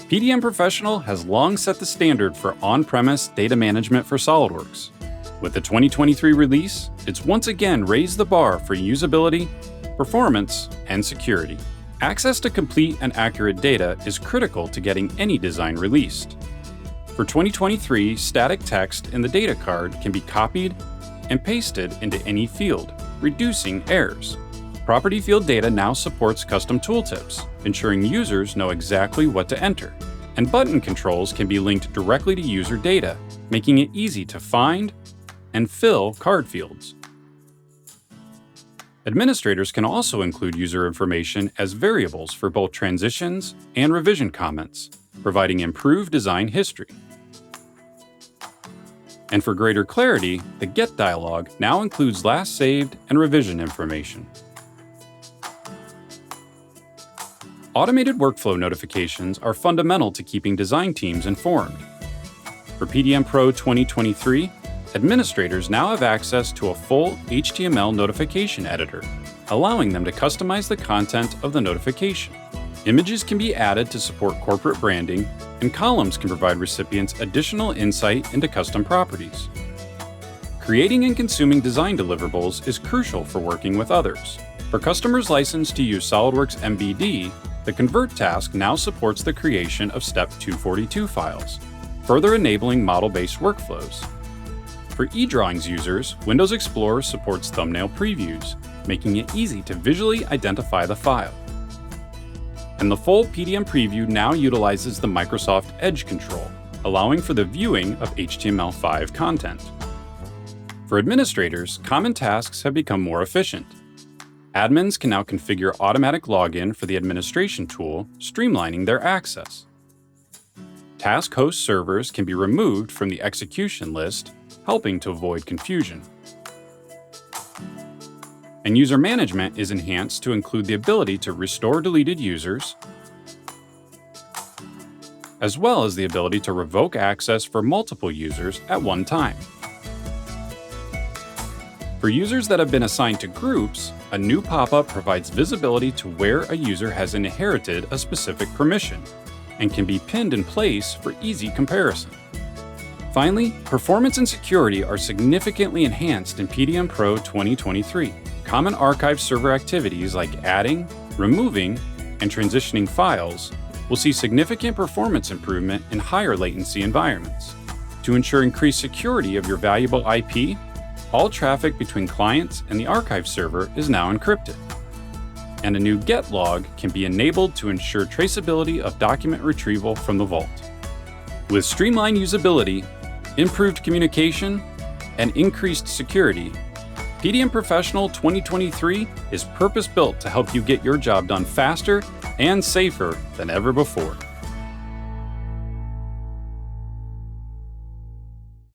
PDM Professional has long set the standard for on-premise data management for SOLIDWORKS. With the 2023 release, it's once again raised the bar for usability, performance, and security. Access to complete and accurate data is critical to getting any design released. For 2023, static text in the data card can be copied and pasted into any field, reducing errors. Property field data now supports custom tooltips, ensuring users know exactly what to enter. And button controls can be linked directly to user data, making it easy to find and fill card fields. Administrators can also include user information as variables for both transitions and revision comments, providing improved design history. And for greater clarity, the Get dialog now includes last saved and revision information. Automated workflow notifications are fundamental to keeping design teams informed. For PDM Pro 2023, administrators now have access to a full HTML notification editor, allowing them to customize the content of the notification. Images can be added to support corporate branding, and columns can provide recipients additional insight into custom properties. Creating and consuming design deliverables is crucial for working with others. For customers licensed to use SOLIDWORKS MBD, the Convert task now supports the creation of Step 242 files, further enabling model-based workflows. For eDrawings users, Windows Explorer supports thumbnail previews, making it easy to visually identify the file. And the full PDM preview now utilizes the Microsoft Edge control, allowing for the viewing of HTML5 content. For administrators, common tasks have become more efficient. Admins can now configure automatic login for the administration tool, streamlining their access. Task host servers can be removed from the execution list, helping to avoid confusion. And user management is enhanced to include the ability to restore deleted users, as well as the ability to revoke access for multiple users at one time. For users that have been assigned to groups, a new pop-up provides visibility to where a user has inherited a specific permission and can be pinned in place for easy comparison. Finally, performance and security are significantly enhanced in PDM Pro 2023. Common archive server activities like adding, removing, and transitioning files will see significant performance improvement in higher latency environments. To ensure increased security of your valuable IP, all traffic between clients and the archive server is now encrypted. And a new Get log can be enabled to ensure traceability of document retrieval from the vault. With streamlined usability, improved communication, and increased security, PDM Professional 2023 is purpose-built to help you get your job done faster and safer than ever before.